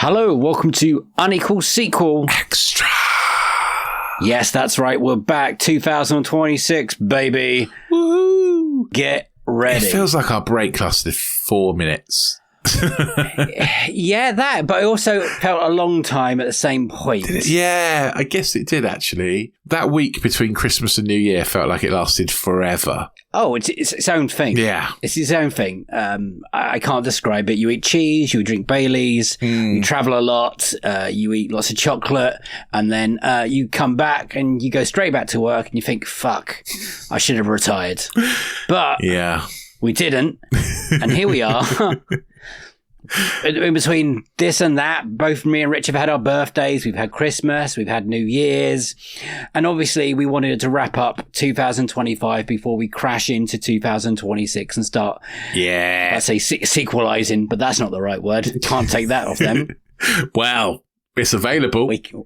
Hello, welcome to Unequal Sequel. Extra. Yes, that's right. We're back. 2026, baby. Woohoo. Get ready. It feels like our break lasted 4 minutes. Yeah, that, but it also felt a long time at the same point. Yeah, I guess it did, actually. That week between Christmas and New Year felt like it lasted forever. Oh, it's its own thing. Yeah. It's its own thing. I can't describe it. You eat cheese, you drink Baileys, you travel a lot, you eat lots of chocolate, and then you come back and you go straight back to work and you think, fuck, I should have retired. But yeah, we didn't. And here we are. In between this and that, both me and Rich have had our birthdays. We've had Christmas. We've had New Year's. And obviously, we wanted to wrap up 2025 before we crash into 2026 and start, let's say, sequelizing. But that's not the right word. Can't take that off them. Well, it's available. We can.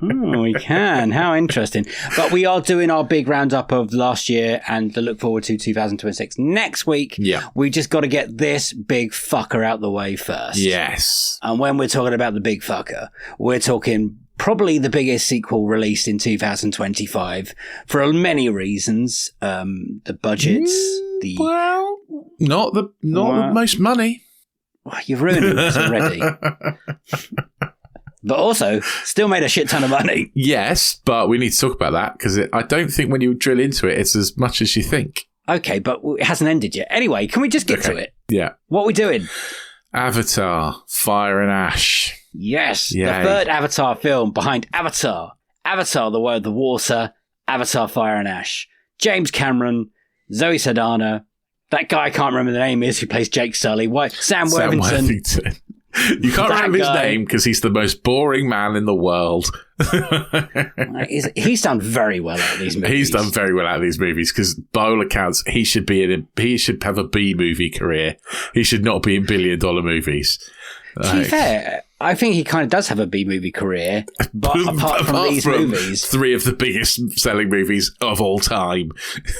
We can. How interesting. But we are doing our big roundup of last year and the look forward to 2026. Next week, we just got to get this big fucker out the way first. Yes. And when we're talking about the big fucker, we're talking probably the biggest sequel released in 2025 for many reasons. The budgets, not the most money. Oh, you've ruined it already. But also, still made a shit ton of money. Yes, but we need to talk about that because I don't think when you drill into it, it's as much as you think. Okay, but it hasn't ended yet. Anyway, can we just get to it? Yeah. What are we doing? Avatar, Fire and Ash. Yes, Yay. The third Avatar film behind Avatar. Avatar, The Way of the Water. Avatar, Fire and Ash. James Cameron, Zoe Saldana. That guy I can't remember the name is who plays Jake Sully. Sam Worthington. You can't remember his name because he's the most boring man in the world. He's done very well out of these movies. He's done very well out of these movies because, by all accounts, he should have a B movie career. He should not be in $1 billion movies. To be fair, I think he kind of does have a B-movie career, but apart from these movies... 3 of the biggest selling movies of all time.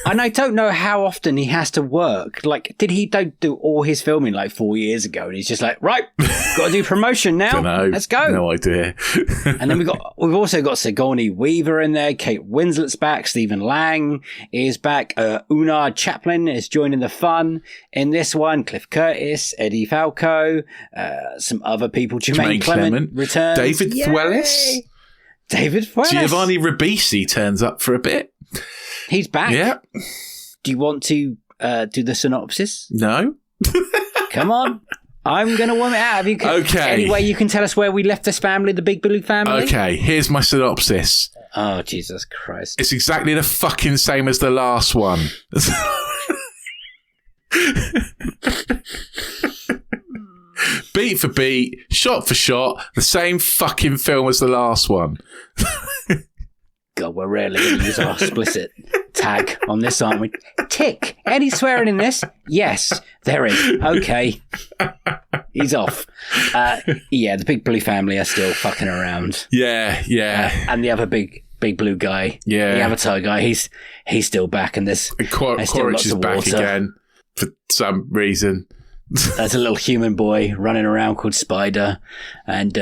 And I don't know how often he has to work. Like, did he do all his filming like 4 years ago? And he's just like, right, got to do promotion now. Dunno, let's go. No idea. And then we've also got Sigourney Weaver in there. Kate Winslet's back. Stephen Lang is back. Una Chaplin is joining the fun in this one. Cliff Curtis, Eddie Falco, some other people. Jermaine Clement returns. David Thewlis. Giovanni Ribisi turns up for a bit. He's back. Yeah. Do you want to do the synopsis? No. Come on. I'm going to warm it out. Okay. Any way you can tell us where we left this family, the Big Blue family? Okay, here's my synopsis. Oh, Jesus Christ. It's exactly the fucking same as the last one. Beat for beat, shot for shot, the same fucking film as the last one. God, we're rarely going to use our explicit tag on this, aren't we? Tick. Any swearing in this? Yes, there is. Okay. He's off. The Big Blue family are still fucking around. Yeah. And the other big blue guy, the Avatar guy, he's still back, and there's Quaritch is back again for some reason. There's a little human boy running around called Spider, and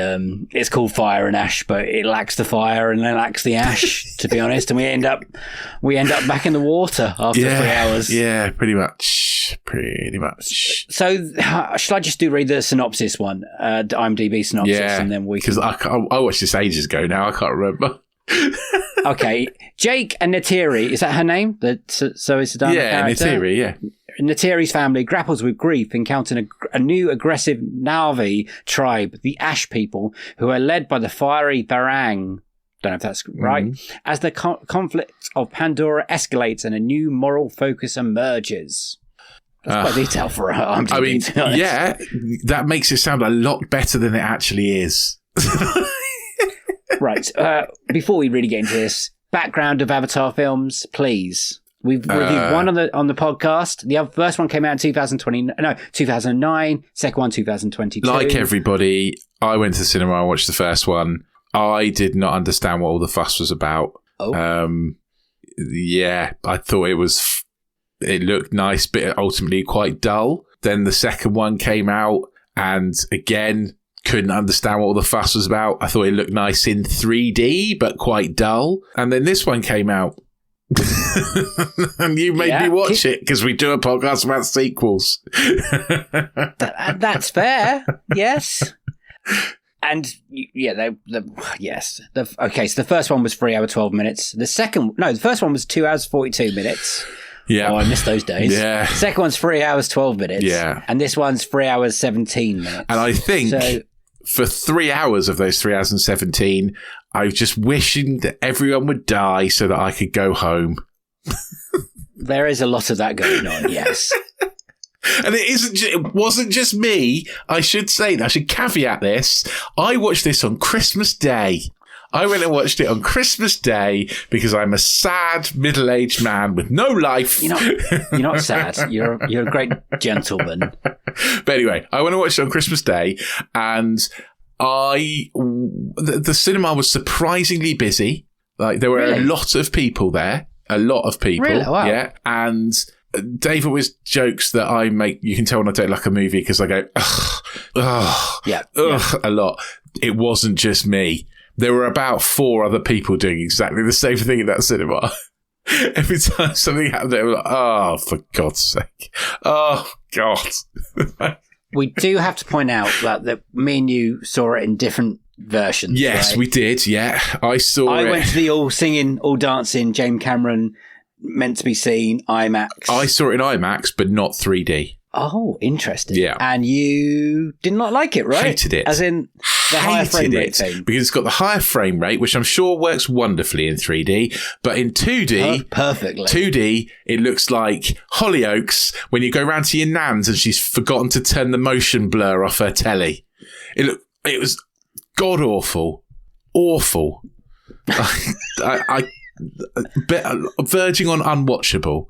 it's called Fire and Ash, but it lacks the fire and then lacks the ash, to be honest. And we end up back in the water after 3 hours. Yeah, pretty much. So, shall I just read the synopsis one, the IMDb synopsis, and then we can... Because I watched this ages ago now, I can't remember. Okay, Jake and Neytiri, is that her name? So it's a character? Neytiri, yeah. Neytiri's family grapples with grief, encountering a new aggressive Na'vi tribe, the Ash people, who are led by the fiery Barang. Don't know if that's right. As the conflict of Pandora escalates and a new moral focus emerges. That's quite detailed for her. I mean, yeah, that makes it sound a lot better than it actually is. Right. Before we really get into this, background of Avatar films, please. We've reviewed one on the podcast. The first one came out in 2009. Second one, 2022. Like everybody, I went to the cinema and watched the first one. I did not understand what all the fuss was about. I thought it looked nice, but ultimately quite dull. Then the second one came out, And again, couldn't understand what all the fuss was about. I thought it looked nice in 3D, but quite dull. And then this one came out. And you made me watch it because we do a podcast about sequels. That's fair. Yes. And yes. Okay, so the first one was 3 hours 12 minutes. The first one was 2 hours 42 minutes. Yeah. Oh, I missed those days. Yeah. The second one's 3 hours 12 minutes. Yeah. And this one's 3 hours 17 minutes. And I think for 3 hours of those 3 hours and 17, I was just wishing that everyone would die so that I could go home. There is a lot of that going on, yes. And it wasn't just me. I should say that. I should caveat this. I watched this on Christmas Day. I went and watched it on Christmas Day because I'm a sad middle-aged man with no life. You're not sad. You're a great gentleman. But anyway, I went and watched it on Christmas Day, and the cinema was surprisingly busy. Like there were a lot of people there. A lot of people. Really? Wow. Yeah. And Dave always jokes that I make, you can tell when I don't like a movie because I go, a lot. It wasn't just me. There were about 4 other people doing exactly the same thing in that cinema. Every time something happened, they were like, oh, for God's sake. Oh, God. We do have to point out that me and you saw it in different versions. Yes, right? we did. Yeah. I went to the all singing, all dancing, James Cameron, meant to be seen, IMAX. I saw it in IMAX, but not 3D. Oh, interesting. Yeah. And you did not like it, right? Hated it. As in the higher frame rate thing. Because it's got the higher frame rate, which I'm sure works wonderfully in 3D, but in 2D, perfectly. 2D, it looks like Hollyoaks when you go round to your nan's and she's forgotten to turn the motion blur off her telly. It was god awful. I verging on unwatchable.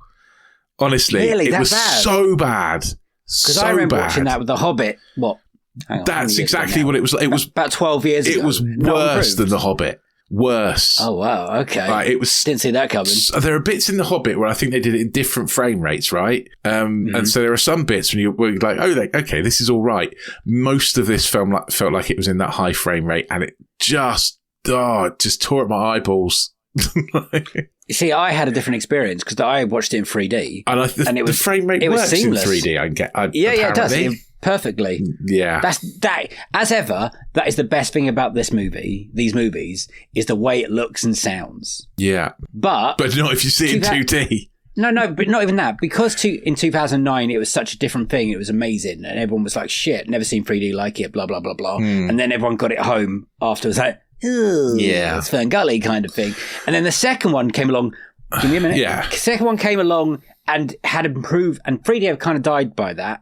Honestly, really? it was bad? so bad. Because I remember watching that with The Hobbit. What? That's exactly what it was. It was about 12 years ago. It was worse than The Hobbit. Worse. Oh wow. Okay. It was. Didn't see that coming. There are bits in The Hobbit where I think they did it in different frame rates, right? And so there are some bits when you're like, okay, this is all right. Most of this film felt like it was in that high frame rate, and it just tore at my eyeballs. You see, I had a different experience because I watched it in 3D, and it was the frame rate works in 3D. Yeah, it does perfectly. Yeah, that. As ever, that is the best thing about this movie. These movies is the way it looks and sounds. Yeah, but not if you see it in 2D. No, but not even that. Because in 2009 it was such a different thing. It was amazing, and everyone was like, "Shit, never seen 3D like it." Blah blah blah blah. And then everyone got it home afterwards, like, "Ooh, yeah, it's Ferngully kind of thing." And then the second one came along. Give me a minute. Yeah, the second one came along and had improved, and 3D had kind of died by that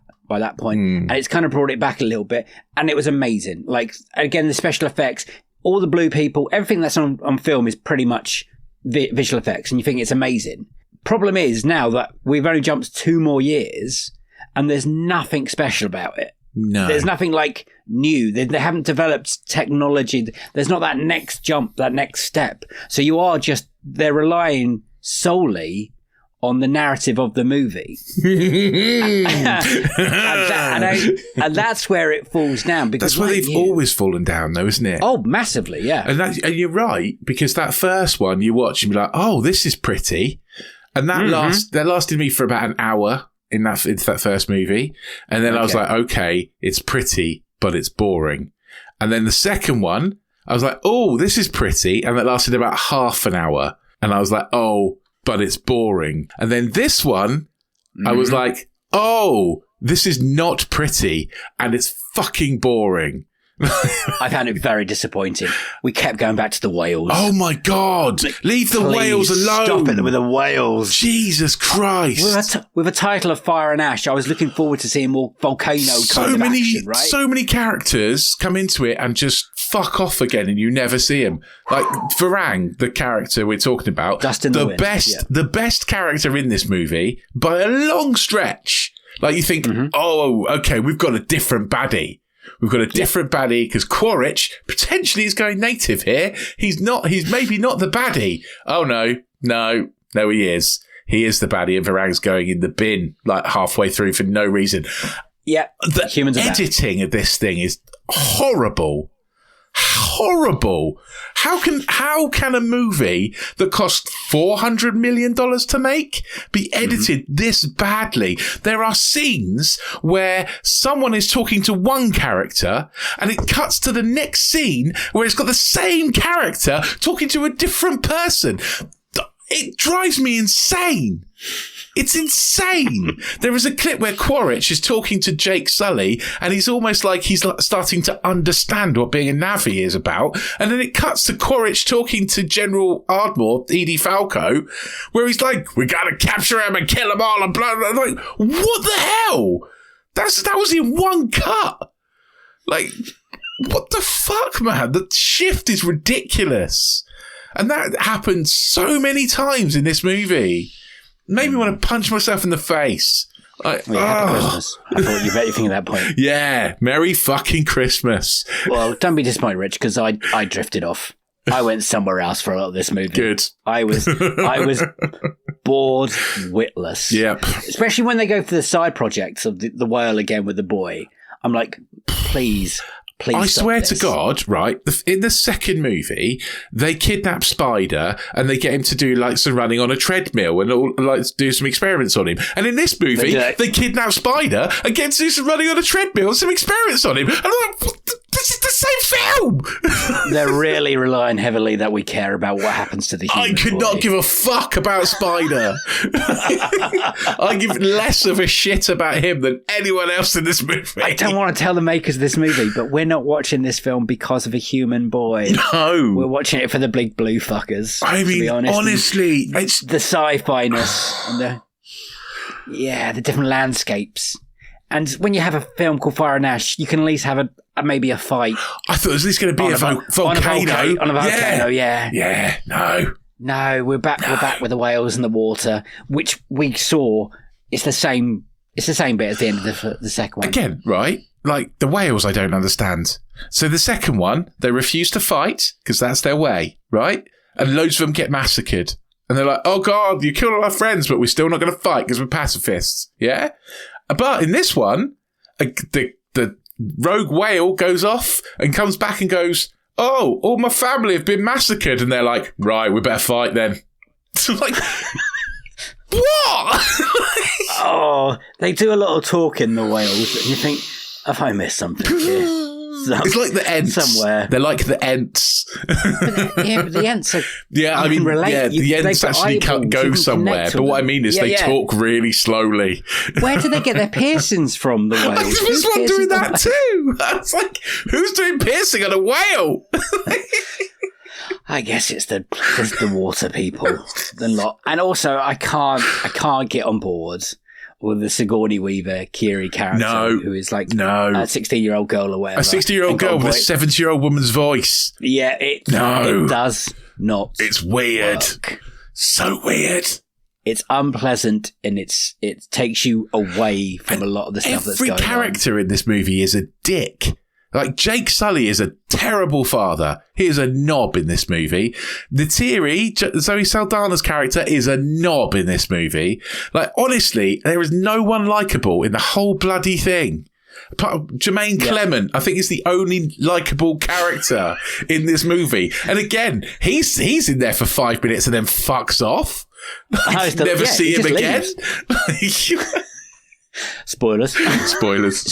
point, and it's kind of brought it back a little bit, and it was amazing. Like again, the special effects, all the blue people, everything that's on film is pretty much visual effects, and you think it's amazing. Problem is now that we've only jumped 2 more years and there's nothing special about it. No. There's nothing like new. They haven't developed technology. There's not that next jump, that next step. So they're relying solely on the narrative of the movie. and that's where it falls down. Because that's where they've always fallen down, though, isn't it? Oh, massively, yeah. And you're right, because that first one you watch and be like, oh, this is pretty. And that lasted me for about an hour in that first movie. And then I was like, okay, it's pretty, but it's boring. And then the second one, I was like, oh, this is pretty. And that lasted about half an hour. And I was like, oh, but it's boring. And then this one, I was like, oh, this is not pretty. And it's fucking boring. I found it very disappointing. We kept going back to the whales. Oh my God. Leave the whales alone. Stop it with the whales. Jesus Christ. With a title of Fire and Ash, I was looking forward to seeing more volcano kind of action, right? So many characters come into it and just fuck off again and you never see him. Like Varang, the character we're talking about, the best character in this movie by a long stretch. Like you think, oh, okay, we've got a different baddie. We've got a different baddie because Quaritch potentially is going native here. He's maybe not the baddie. Oh, no, he is. He is the baddie and Varang's going in the bin like halfway through for no reason. Yeah, the humans are editing of this thing is horrible. Horrible. How can a movie that cost $400 million to make be edited this badly? There are scenes where someone is talking to one character and it cuts to the next scene where it's got the same character talking to a different person. It drives me insane. It's insane. There is a clip where Quaritch is talking to Jake Sully and he's almost like he's starting to understand what being a Na'vi is about. And then it cuts to Quaritch talking to General Ardmore, Edie Falco, where he's like, we gotta capture him and kill him all and blah, blah, blah. Like, what the hell? That was in one cut. Like, what the fuck, man? The shift is ridiculous. And that happened so many times in this movie. Made me want to punch myself in the face. Happy Christmas. I thought you bet you think at that point. Yeah, Merry fucking Christmas. Well, don't be disappointed, Rich, because I drifted off. I went somewhere else for a lot of this movie. Good. I was bored witless. Yep. Especially when they go for the side projects of the whale again with the boy. I'm like, please. I swear to God, right, in the second movie, they kidnap Spider and they get him to do like some running on a treadmill and like do some experiments on him. And in this movie, they kidnap Spider and get him to do some running on a treadmill and some experiments on him. And I'm like, this is the same film! They're really relying heavily that we care about what happens to the human I could not give a fuck about Spider. I give less of a shit about him than anyone else in this movie. I don't want to tell the makers of this movie, but we're not watching this film because of a human boy. No. We're watching it for the big blue fuckers. I mean, honestly, it's the sci-fi-ness and the different landscapes. And when you have a film called Fire and Ash, you can at least have maybe a fight. I thought it was at least going to be a volcano. On a volcano, yeah. Yeah, no. No, we're back with the whales in the water, which we saw. It's the same bit at the end of the second one. Again, right? Like, the whales I don't understand. So the second one, they refuse to fight, because that's their way, right? And loads of them get massacred. And they're like, oh God, you killed all our friends, but we're still not going to fight because we're pacifists. Yeah? But in this one, the rogue whale goes off and comes back and goes, oh, all my family have been massacred. And they're like, right, we better fight then. So like, what? Oh, they do a lot of talking, the whales. And you think, have I missed something here? It's like the Ents. Somewhere. They're like the Ents. But the Ents are... Yeah, I mean, the Ents actually can't go somewhere. But what I mean is they talk really slowly. Where do they get their piercings from, the whales? I was wondering that too. I was like, who's doing piercing on a whale? I guess it's the water people. The lot. And also, I can't get on board with the Sigourney Weaver, Kiri character, who is like a 16-year-old girl or whatever. A 16-year-old girl with a 70-year-old woman's voice. Yeah, it does not. It's weird. Work. So weird. It's unpleasant and it takes you away from a lot of the stuff that's going on. Every character in this movie is a dick. Like, Jake Sully is a terrible father. He is a knob in this movie. Neytiri, Zoe Saldana's character, is a knob in this movie. Like, honestly, there is no one likeable in the whole bloody thing. Jermaine Clement, I think, is the only likeable character in this movie. And again, he's in there for 5 minutes and then fucks off. Never see him again. Spoilers,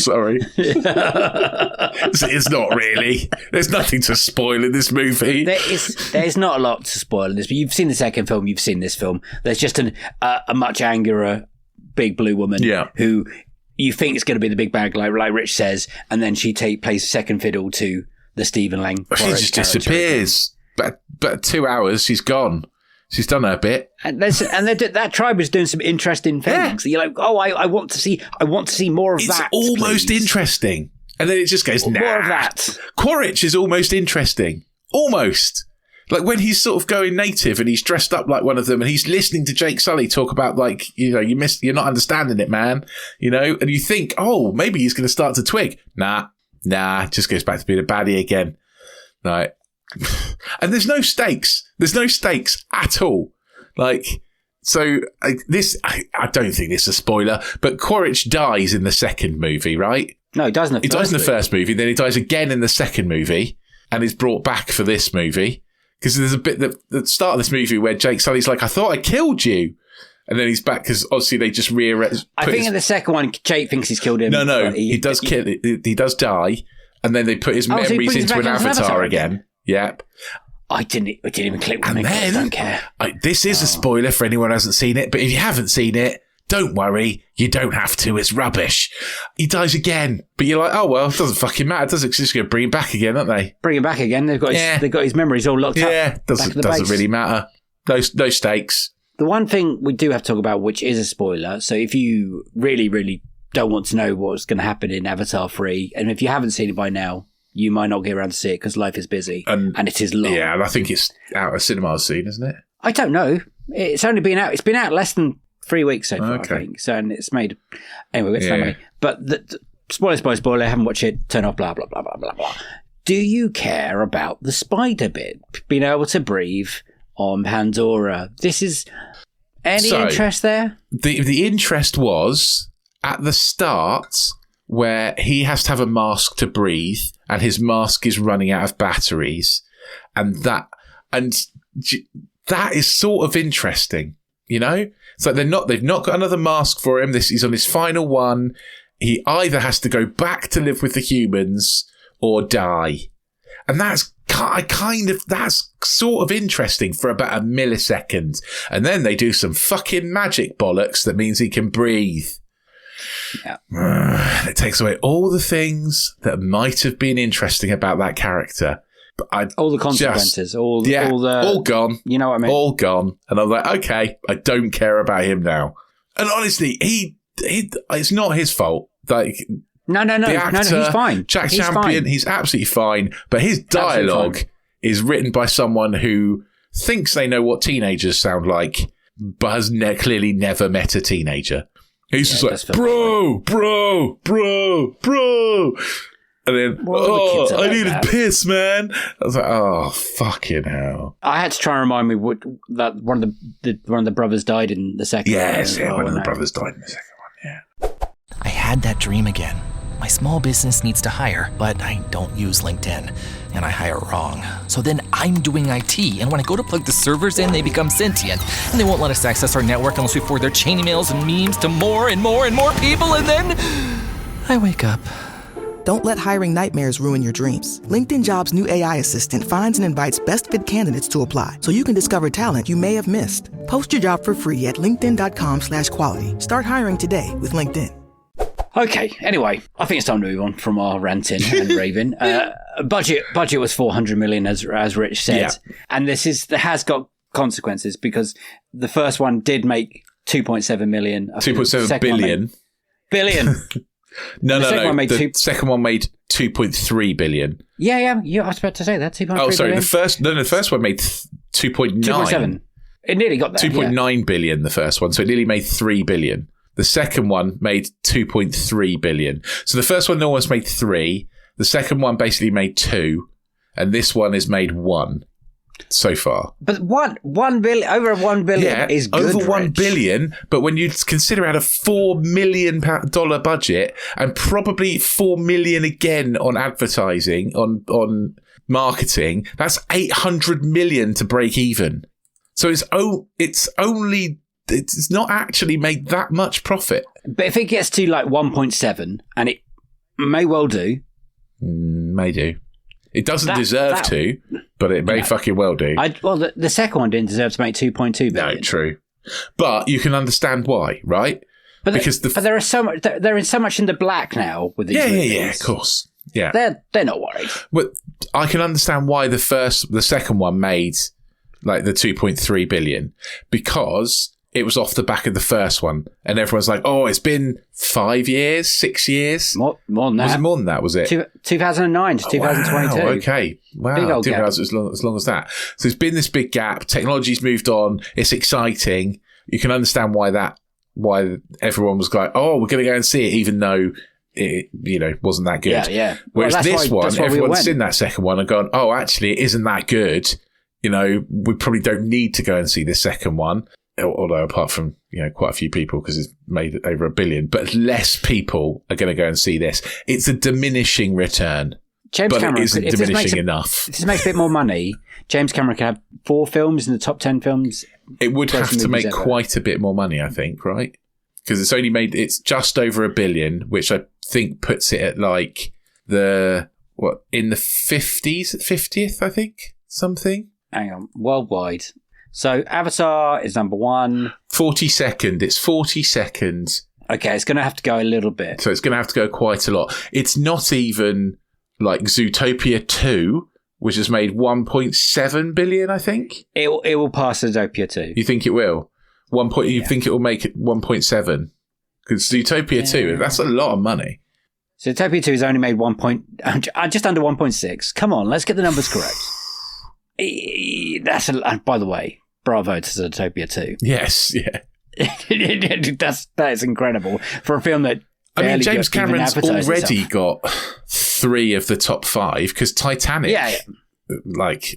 sorry. It's not really. There's nothing to spoil in this movie. There's not a lot to spoil in this, but you've seen the second film, you've seen this film. There's just a much angrier big blue woman who you think is going to be the big bad, like Rich says, and then she plays second fiddle to the Stephen Lang. She just disappears. But 2 hours, she's gone. She's done her bit, and that tribe is doing some interesting things. Yeah. You're like, oh, I want to see more of that. It's almost interesting, and then it just goes, nah. More of that. Quaritch is almost interesting, almost like when he's sort of going native and he's dressed up like one of them, and he's listening to Jake Sully talk about like, you know, you're not understanding it, man, you know, and you think, oh, maybe he's going to start to twig. Nah, just goes back to being a baddie again, like. And there's no stakes. There's no stakes at all. Like, So I don't think this is a spoiler, but Quaritch dies in the second movie, right? No, he dies in the first. He dies in the first movie, then he dies again in the second movie, and is brought back for this movie. Because there's a bit at the start of this movie where Jake Sully's like, I thought I killed you. And then he's back because obviously they just I think in the second one, Jake thinks he's killed him. No, he does kill. He does die, and then they put his memories into an avatar again. Yep. It didn't even click with me. I don't care. This is a spoiler for anyone who hasn't seen it, but if you haven't seen it, don't worry. You don't have to. It's rubbish. He dies again, but you're like, oh well, it doesn't fucking matter, does it? 'Cause just going to bring him back again, aren't they? Bring him back again. They've got his memories all locked up. Yeah, doesn't really matter. No stakes. The one thing we do have to talk about, which is a spoiler, so if you really, really don't want to know what's going to happen in Avatar 3, and if you haven't seen it by now, you might not get around to see it because life is busy and it is long. Yeah, and I think it's out of cinemas soon, isn't it? I don't know. It's only been out. It's been out less than 3 weeks so far, okay. I think. So, and it's made... Anyway, it's not me. But spoiler, haven't watched it, turn off, blah, blah, blah, blah, blah, blah. Do you care about the spider bit? Being able to breathe on Pandora? This is... Any interest there? The interest was at the start where he has to have a mask to breathe and his mask is running out of batteries. And that is sort of interesting, you know? It's like they've not got another mask for him. He's on his final one. He either has to go back to live with the humans or die. And that's sort of interesting for about a millisecond. And then they do some fucking magic bollocks that means he can breathe. Yeah. It takes away all the things that might have been interesting about that character. But all the consequences, all gone. You know what I mean? All gone. And I'm like, okay, I don't care about him now. And honestly, it's not his fault. Like, no, he's fine. Jack Champion, he's absolutely fine. But his dialogue is written by someone who thinks they know what teenagers sound like, but has clearly never met a teenager. He's just like, bro. And then, I need a piss, man. I was like, oh, fucking hell. I had to try and remind me that one of the brothers died in the second one. Yes, one of the brothers died in the second one, yeah. I had that dream again. My small business needs to hire, but I don't use LinkedIn, and I hire wrong. So then I'm doing IT, and when I go to plug the servers in, they become sentient, and they won't let us access our network unless we forward their chain emails and memes to more and more and more people, and then I wake up. Don't let hiring nightmares ruin your dreams. LinkedIn Jobs' new AI assistant finds and invites best fit candidates to apply, so you can discover talent you may have missed. Post your job for free at linkedin.com/quality. Start hiring today with LinkedIn. Okay, anyway, I think it's time to move on from our ranting and raving. Budget was 400 million, as Rich said. Yeah. And there has got consequences because the first one did make 2.7 million. 2.7 billion. Billion. No. The second one made 2.3 billion. Yeah. I was about to say that. 2.3 Oh, sorry. billion. The first one made 2.9. 2.7. It nearly got there. 2.9 billion, the first one. So it nearly made 3 billion. The second one made 2.3 billion. So the first one almost made 3. The second one basically made 2. And this one has made 1 so far. But 1 billion, over 1 billion is good, over 1 billion. But when you consider it had a $4 million budget and probably 4 million again on advertising, on marketing, that's 800 million to break even. So it's not actually made that much profit. But if it gets to like 1.7, and it may well do. May do. It doesn't deserve to, but it may fucking well do. The second one didn't deserve to make 2.2 billion. No, true. But you can understand why, right? But there is so much. They're in so much in the black now with these. Yeah, of course. Yeah, they're not worried. But I can understand why the second one made like the 2.3 billion because it was off the back of the first one, and everyone's like, "Oh, it's been 5 years, 6 years, more than that. Was it more than that? Was it 2009 to 2022? Wow, okay, wow, big old gap. As long as that. So it's been this big gap. Technology's moved on. It's exciting. You can understand why everyone was like, "Oh, we're going to go and see it," even though it wasn't that good. Yeah. Whereas everyone's seen that second one and gone, "Oh, actually, it isn't that good." We probably don't need to go and see the second one. although apart from, quite a few people because it's made over $1 billion, but less people are going to go and see this. It's a diminishing return. James but Cameron, it isn't diminishing enough. If this makes a bit more money, James Cameron could have 4 films in the top 10 films. It would have to make quite a bit more money, I think, right? Because it's just over $1 billion, which I think puts it at like in the 50th, I think, something. Hang on, worldwide. So Avatar is number 1. 42nd. It's 42nd. Okay, it's going to have to go a little bit. So it's going to have to go quite a lot. It's not even like Zootopia 2, which has made 1.7 billion, I think. It will pass Zootopia 2. You think it will? You think it will make it 1.7? Because Zootopia 2, that's a lot of money. Zootopia 2 has only made just under 1.6. Come on, let's get the numbers correct. By the way, bravo to Zootopia 2. Yes, yeah. that is incredible for a film that. I mean, James Cameron's already got 3 of the top 5 because Titanic,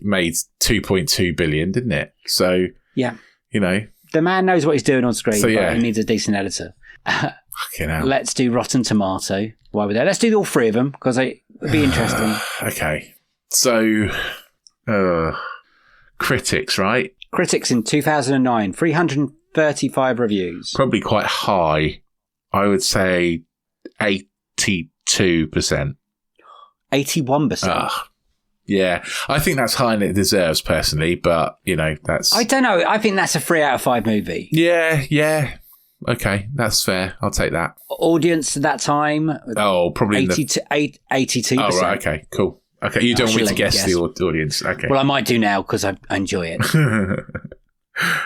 made 2.2 billion, didn't it? So, the man knows what he's doing on screen. So, but he needs a decent editor. Fucking hell. Let's do Rotten Tomato while we're there. Let's do all 3 of them because it would be interesting. Okay, so critics, right? Critics in 2009, 335 reviews. Probably quite high. I would say 82%. 81%. Yeah, I think that's higher than it deserves, personally, but, that's... I don't know. I think that's a 3 out of 5 movie. Yeah. Okay, that's fair. I'll take that. Audience at that time? Probably 82%. Oh, right, okay, cool. Okay, you don't want me to guess the audience. Okay. Well, I might do now because I enjoy it.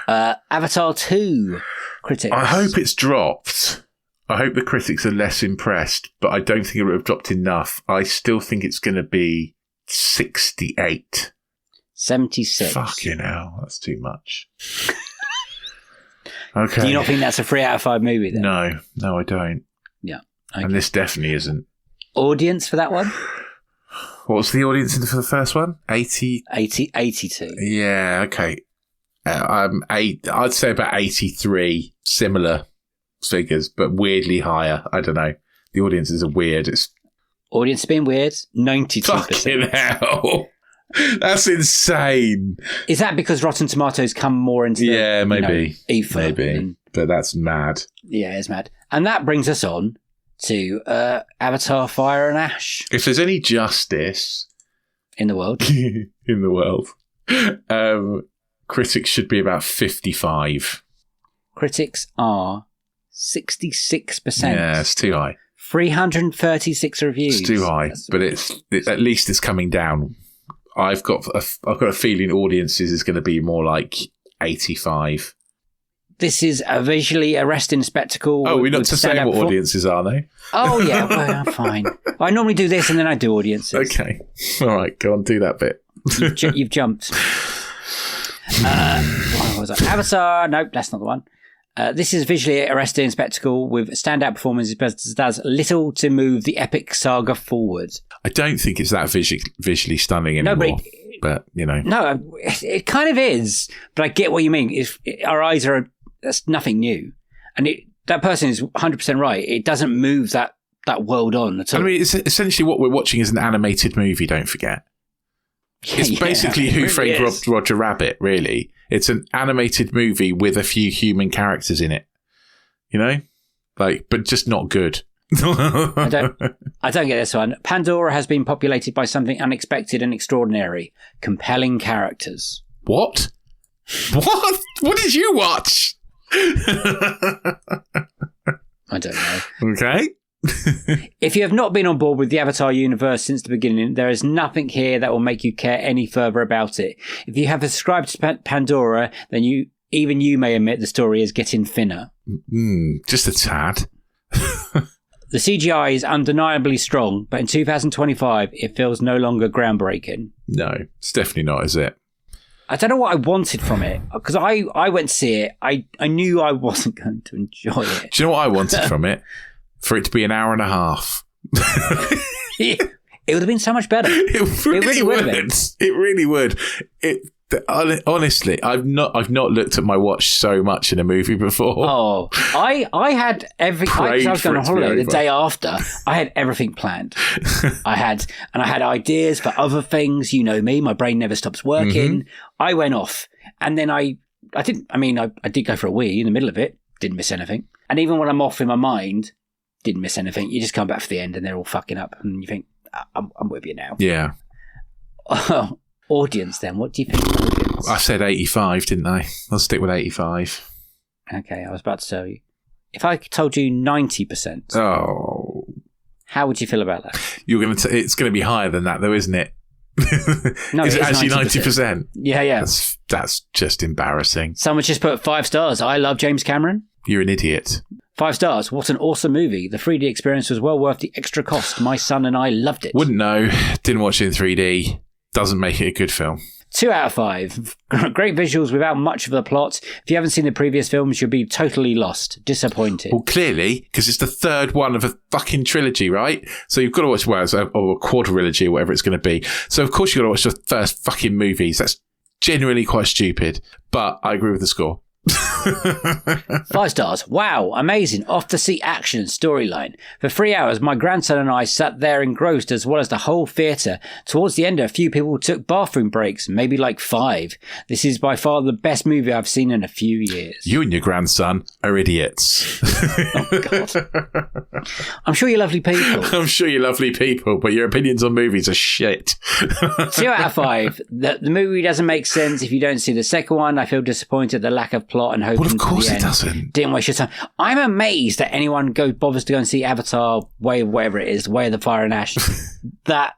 Avatar 2, critics. I hope it's dropped. I hope the critics are less impressed, but I don't think it would have dropped enough. I still think it's going to be 68. 76. Fucking hell, that's too much. Okay. Do you not think that's a 3 out of 5 movie then? No, I don't. Yeah. Okay. And this definitely isn't. Audience for that one? What's the audience for the first one? 82. Yeah, okay. I'd say about 83, similar figures, but weirdly higher. I don't know. The audiences are weird. Audience being weird, 92%. Fucking hell. That's insane. Is that because Rotten Tomatoes come more into the maybe. Maybe. But that's mad. Yeah, it's mad. And that brings us on to Avatar Fire and Ash. If there's any justice in the world, critics should be about 55. Critics are 66%. Yeah, it's too high. 336 reviews. It's too high, but at least it's coming down. I've got a feeling audiences is going to be more like 85. This is a visually arresting spectacle. Oh, we're not to say what audiences are, though? Oh, yeah, well, fine. I normally do this and then I do audiences. Okay. All right, go on, do that bit. You've jumped. What was that? Avatar. Nope, that's not the one. This is visually arresting spectacle with standout performances, but does little to move the epic saga forward. I don't think it's that visually stunning anymore. But No, it kind of is. But I get what you mean. Our eyes that's nothing new. And that person is 100% right. It doesn't move that world on at all. I mean, it's essentially what we're watching is an animated movie, don't forget. It's basically Who Framed Roger Rabbit, really. It's an animated movie with a few human characters in it. But just not good. I don't get this one. Pandora has been populated by something unexpected and extraordinary. Compelling characters. What? What? What did you watch? I don't know. Okay. If you have not been on board with the Avatar universe since the beginning, there is nothing here that will make you care any further about it. If you have subscribed to Pandora, then you may admit the story is getting thinner. Just a tad. The CGI is undeniably strong, but in 2025, it feels no longer groundbreaking. No, it's definitely not, is it? I don't know what I wanted from it, because I went to see it. I knew I wasn't going to enjoy it. Do you know what I wanted from it? For it to be an hour and a half. It would have been so much better. It really would. It really would. Honestly, I've not looked at my watch so much in a movie before. Oh, I had I was going on holiday the day after. I had everything planned. I had ideas for other things. You know me, my brain never stops working. I went off, and then I did go for a wee in the middle of it. Didn't miss anything. And even when I'm off in my mind, didn't miss anything. You just come back for the end, and they're all fucking up, and you think, I'm with you now. Yeah. Audience, then. What do you think of audience? I said 85, didn't I? I'll stick with 85. Okay, I was about to tell you. If I told you 90%, how would you feel about that? It's going to be higher than that, though, isn't it? No, is it actually 90%? Yeah. That's just embarrassing. Someone just put 5 stars. I love James Cameron. You're an idiot. 5 stars. What an awesome movie. The 3D experience was well worth the extra cost. My son and I loved it. Wouldn't know. Didn't watch it in 3D. Doesn't make it a good film. 2 out of 5. Great visuals without much of the plot. If you haven't seen the previous films, you'll be totally lost. Disappointed. Well, clearly, because it's the third one of a fucking trilogy, right? So you've got to watch, or a quadrilogy or whatever it's going to be. So of course you've got to watch the first fucking movies. That's genuinely quite stupid. But I agree with the score. 5 stars. Wow, amazing. Off the seat action storyline. For 3 hours, my grandson and I sat there engrossed, as well as the whole theatre. Towards the end, a few people took bathroom breaks, maybe like 5. This is by far the best movie I've seen in a few years. You and your grandson are idiots. Oh, God. I'm sure you're lovely people. But your opinions on movies are shit. 2 out of 5. The movie doesn't make sense if you don't see the second one. I feel disappointed at the lack of plot and hope. Well, of course it doesn't. Didn't waste your time. I'm amazed that anyone bothers to go and see Avatar, whatever it is, Way of the Fire and Ash, that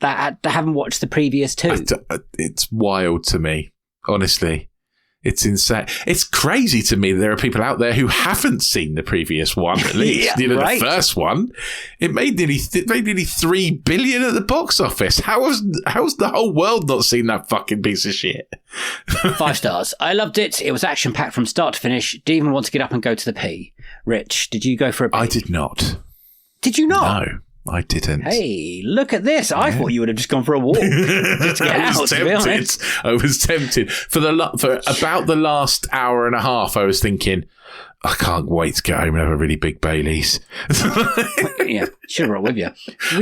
haven't watched the previous 2. It's wild to me, honestly. It's insane. It's crazy to me that there are people out there who haven't seen the previous one, at least. Right. The first one. It made nearly 3 billion at the box office. How's the whole world not seen that fucking piece of shit? 5 stars. I loved it. It was action-packed from start to finish. Didn't even want to get up and go to the pee. Rich, did you go for a pee? I did not. Did you not? No. I didn't. Hey, look at this. I thought you would have just gone for a walk. Just to get out, to be honest. I was tempted. For about the last hour and a half, I was thinking, I can't wait to get home and have a really big Baileys. Yeah, should have brought with you.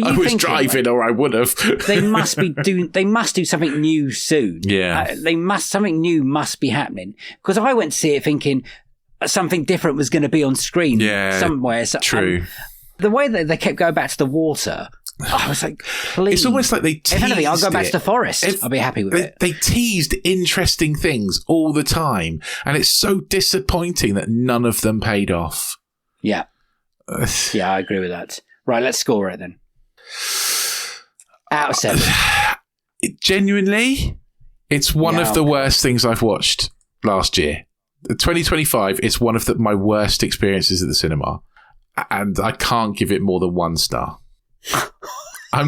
I was driving, or I would have. They must do something new soon. Yeah. Something new must be happening. Because I went to see it thinking something different was going to be on screen somewhere. True. The way that they kept going back to the water, I was like, please. It's almost like they teased if anything, I'll go back to the forest. I'll be happy with it. They teased interesting things all the time, and it's so disappointing that none of them paid off. Yeah. Yeah, I agree with that. Right, let's score it then. Out of 7. Genuinely, it's one of the worst things I've watched last year. 2025 is one of my worst experiences at the cinema. And I can't give it more than 1 star. I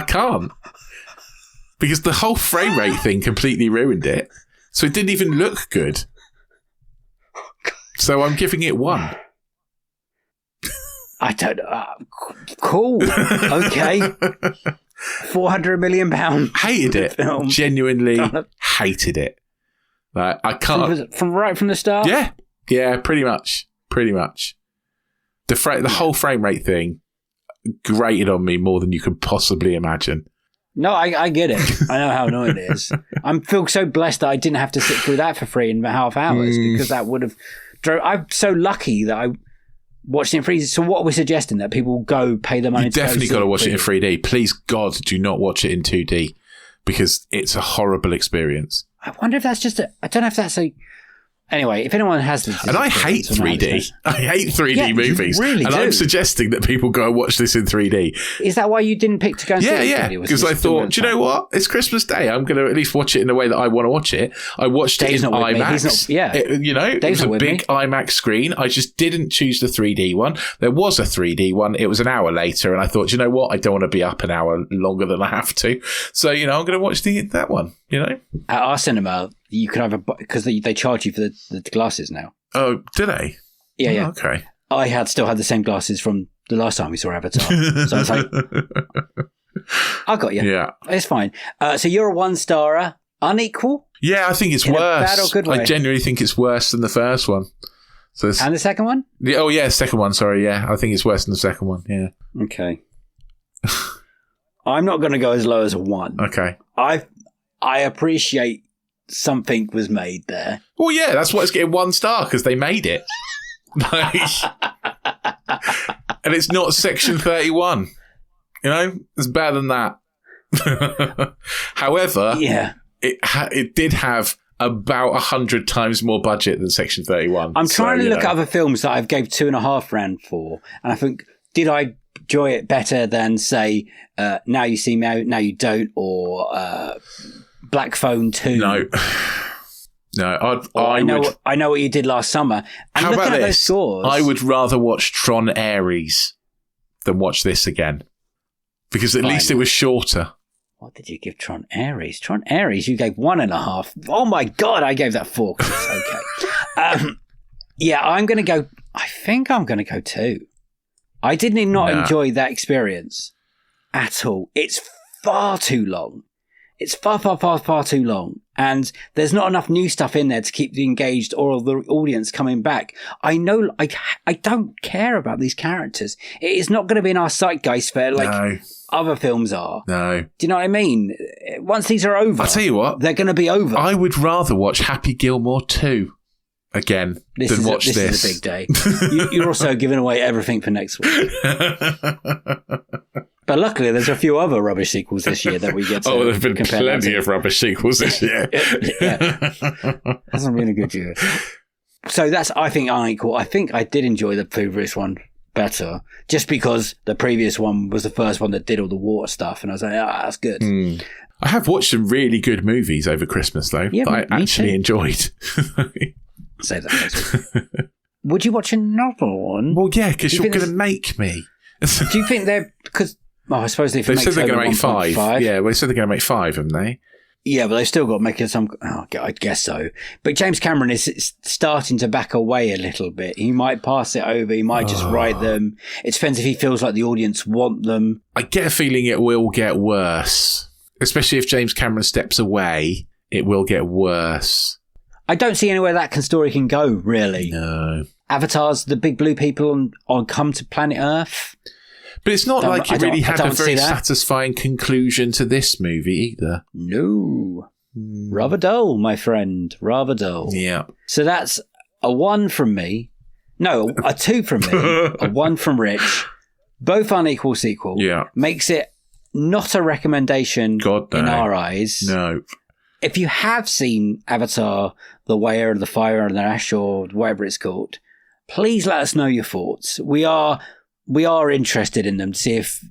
can't. Because the whole frame rate thing completely ruined it. So it didn't even look good. So I'm giving it 1. I don't know. Cool. Okay. £400 million. Hated it. Film. Genuinely hated it. Like, I can't. From right from the start? Yeah. Yeah, pretty much. The whole frame rate thing grated on me more than you could possibly imagine. No, I get it. I know how annoying it is. I feel so blessed that I didn't have to sit through that for 3.5 hours because that would have... I'm so lucky that I watched it in 3D. So what are we suggesting? That people go pay the money to definitely got to watch it in 3D. Please, God, do not watch it in 2D because it's a horrible experience. I wonder if that's just I don't know if that's a... Anyway, if anyone has this... And I hate 3D. I hate 3D movies. You really and do. I'm suggesting that people go and watch this in 3D. Is that why you didn't pick to go and see it in 3D? Yeah, because I thought, do you know what? It's Christmas Day. I'm going to at least watch it in the way that I want to watch it. I watched Dave's it in IMAX. It Dave's was a big IMAX screen. I just didn't choose the 3D one. There was a 3D one. It was an hour later. And I thought, do you know what? I don't want to be up an hour longer than I have to. So, I'm going to watch that one, At our cinema... You can either because they charge you for the glasses now. Oh, do they? Yeah. Okay. I still had the same glasses from the last time we saw Avatar, so I was like, I got you. Yeah, it's fine. So you're a 1-starer. Unequal? Yeah, I think it's In a worse. bad or good way? I genuinely think it's worse than the first one. So And the second one? second one. Sorry, yeah, I think it's worse than the second one. Yeah. Okay. I'm not going to go as low as a 1. Okay. I appreciate something was made there. Well, yeah, that's why it's getting 1 star, because they made it. Like, and it's not Section 31. You know, it's better than that. However, Yeah. it did have about 100 times more budget than Section 31. I'm trying to look at other films that I've gave 2.5 rand for, and I think, did I enjoy it better than, say, Now You See Me, Now You Don't, or Black Phone 2? No. No, I know what you did last summer. And How looking about at those this? scores, I would rather watch Tron Ares than watch this again, because at least it was shorter. What did you give Tron Ares? Tron Ares, you gave 1.5. Oh my God, I gave that 4 because it's okay. Yeah, I'm going to go, I think I'm going to go 2. I did not enjoy that experience at all. It's far too long. It's far too long. And there's not enough new stuff in there to keep the engaged or the audience coming back. I know, I don't care about these characters. It is not going to be in our zeitgeist for other films are. No. Do you know what I mean? Once these are over, I'll tell you what, they're going to be over. I would rather watch Happy Gilmore 2 again than watch this. This is a big day. You're also giving away everything for next week. But luckily, there's a few other rubbish sequels this year that we get to. Oh, there have been plenty of rubbish sequels this year. Yeah. That's a really good year. So that's, I think, Unequal. I think I did enjoy the previous one better, just because the previous one was the first one that did all the water stuff, and I was like, that's good. I have watched some really good movies over Christmas, though, that I actually enjoyed. Save that next week. Would you watch another one? Well, yeah, because you're going to make me. Do you think they're... Because, well, I suppose they said they're going to make 5. 5. Yeah, well, they said they're going to make 5, haven't they? Yeah, but they've still got to make some... Oh, I guess so. But James Cameron is starting to back away a little bit. He might pass it over. He might just write them. It depends if he feels like the audience want them. I get a feeling it will get worse. Especially if James Cameron steps away, it will get worse. I don't see anywhere that story can go, really. No. Avatar's the big blue people on come to planet Earth. But it's not like it really had a very satisfying conclusion to this movie either. No. Rather dull, my friend. Rather dull. Yeah. So that's a 1 from me. No, a 2 from me. A 1 from Rich. Both Unequal Sequel. Yeah. Makes it not a recommendation in our eyes. No. If you have seen Avatar, The Way of the Fire and the Ash, or whatever it's called, please let us know your thoughts. We are interested in them to see if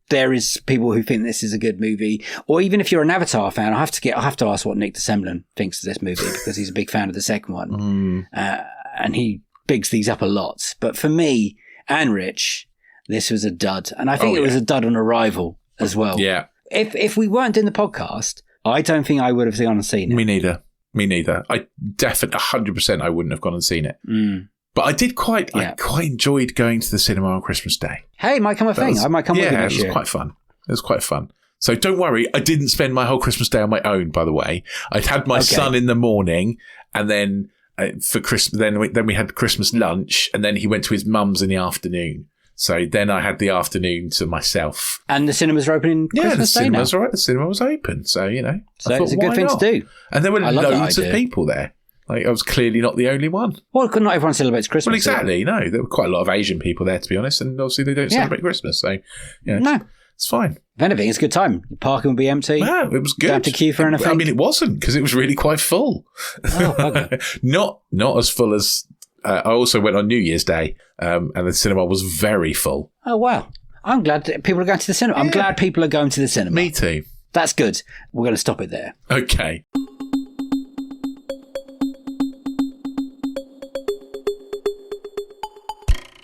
there is people who think this is a good movie, or even if you're an Avatar fan, I have to ask what Nick DeSemblin thinks of this movie, because he's a big fan of the second one, and he bigs these up a lot. But for me and Rich, this was a dud, and I think it was a dud on arrival as well. Yeah. If we weren't doing the podcast, I don't think I would have gone and seen it. Me neither. I definitely 100% I wouldn't have gone and seen it. But I did I quite enjoyed going to the cinema on Christmas Day. Hey, it might come a thing. I might come with you next year. Yeah, it was quite fun. So don't worry, I didn't spend my whole Christmas Day on my own, by the way. I'd had my son in the morning, and then for Christmas, then we had Christmas lunch, and then he went to his mum's in the afternoon. So then I had the afternoon to myself. And the cinemas are open Christmas Day now? The cinema was open. So, So it's a good thing to do. And there were loads of people there. Like, I was clearly not the only one. Well, not everyone celebrates Christmas. Well, exactly. No, there were quite a lot of Asian people there, to be honest. And obviously they don't celebrate Christmas. So, no. It's fine. If anything, it's a good time. The parking will be empty. No, it was good. Don't have to queue for anything. I mean, it wasn't, because it was really quite full. Oh, okay. Not as full as... I also went on New Year's Day, and the cinema was very full. Oh, wow. I'm glad that people are going to the cinema. I'm glad people are going to the cinema. Me too. That's good. We're going to stop it there. Okay.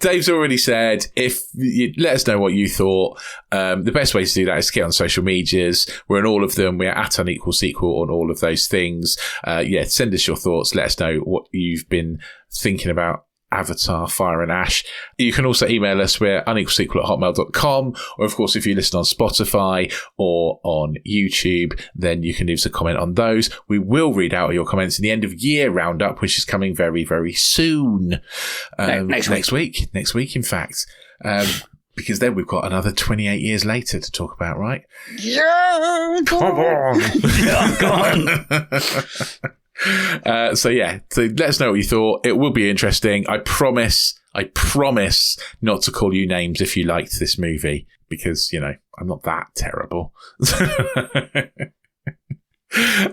Dave's already said, if you let us know what you thought, the best way to do that is to get on social medias. We're on all of them. We're at Unequal Sequel on all of those things. Send us your thoughts. Let us know what you've been thinking about Avatar, Fire and Ash. You can also email us. We're unequalsequel@hotmail.com. Or, of course, if you listen on Spotify or on YouTube, then you can leave us a comment on those. We will read out your comments in the end of year roundup, which is coming very, very soon. Next week, in fact. Because then we've got another 28 years later to talk about, right? Yeah, come on. Yeah, go on. So let us know what you thought. It will be interesting. I promise not to call you names if you liked this movie, because, I'm not that terrible.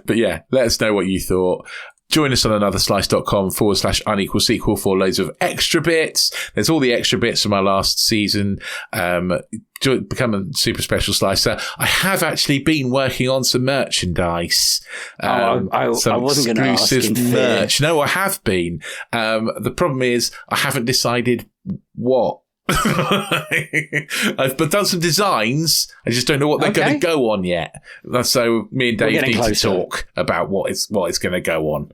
But let us know what you thought. Join us on anotherslice.com/unequal sequel for loads of extra bits. There's all the extra bits from our last season. Become a super special slicer. I have actually been working on some merchandise. I wasn't going to ask in merch. No, I have been. The problem is I haven't decided what. I've done some designs. I just don't know what they're going to go on yet. So me and Dave need to talk about what it's going to go on.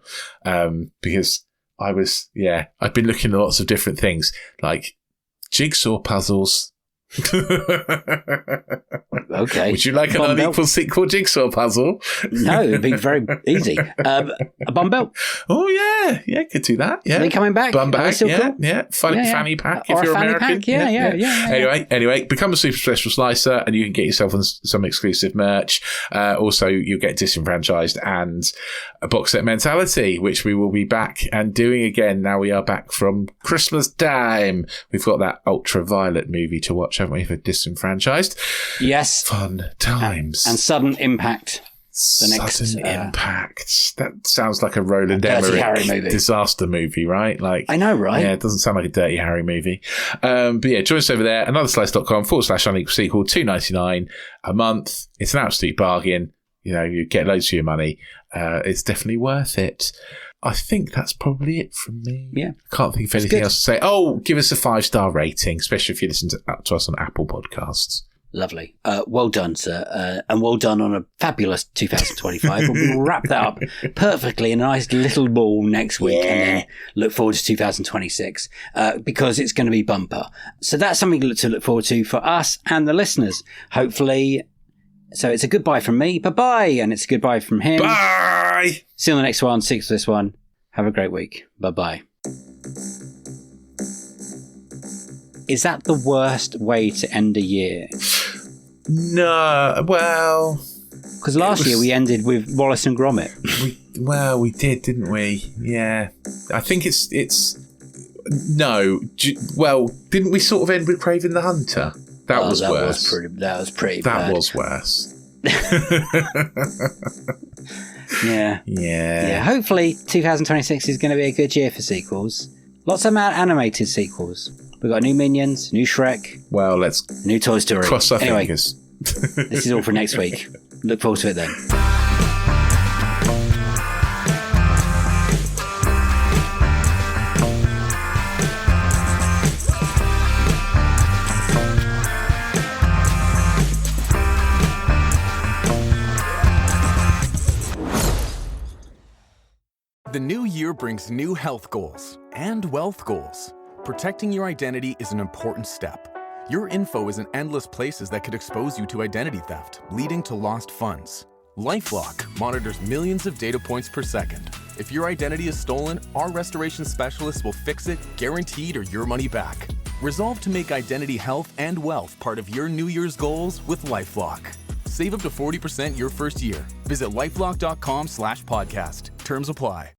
Because I've been looking at lots of different things, like jigsaw puzzles. Okay. Would you like an unequal sequel jigsaw puzzle? No, it'd be very easy. A bum belt. Oh yeah, could do that. Yeah, are they coming back? Bum bag. Cool? Fanny pack if you're American. Pack. Yeah. Anyway, become a super special slicer, and you can get yourself some exclusive merch. Also, you'll get Disenfranchised and a box set mentality, which we will be back and doing again. Now we are back from Christmas time. We've got that Ultraviolet movie to watch, haven't we, for Disenfranchised? Yes. Fun times. And Sudden Impact. Sudden Impact. That sounds like a Roland Emmerich disaster movie, right? I know, right? Yeah, it doesn't sound like a Dirty Harry movie. But join us over there. anotherslice.com/unequal sequel, $2.99 a month. It's an absolute bargain. You get loads for your money. It's definitely worth it. I think that's probably it from me. Yeah. Can't think of anything else to say. Oh, give us a 5-star rating, especially if you listen to us on Apple Podcasts. Lovely. Well done, sir. And well done on a fabulous 2025. We'll wrap that up perfectly in a nice little ball next week and then look forward to 2026 because it's going to be bumper. So that's something to look forward to for us and the listeners, hopefully. So it's a goodbye from me. Bye-bye. And it's a goodbye from him. Bye. See you on the next one. See you for this one. Have a great week. Bye-bye. Is that the worst way to end a year? No, well... Because last year we ended with Wallace and Gromit. We did, didn't we? Yeah. I think it's... No. Well, didn't we sort of end with Craven the Hunter? That was worse. That was pretty bad. That was worse. Yeah. Hopefully 2026 is going to be a good year for sequels. Lots of animated sequels. We've got new Minions, new Shrek. Well, let's... New Toy Story. Cross our fingers. This is all for next week. Look forward to it then. The new year brings new health goals and wealth goals. Protecting your identity is an important step. Your info is in endless places that could expose you to identity theft, leading to lost funds. LifeLock monitors millions of data points per second. If your identity is stolen, our restoration specialists will fix it, guaranteed, or your money back. Resolve to make identity health and wealth part of your New Year's goals with LifeLock. Save up to 40% your first year. Visit lifelock.com/podcast. Terms apply.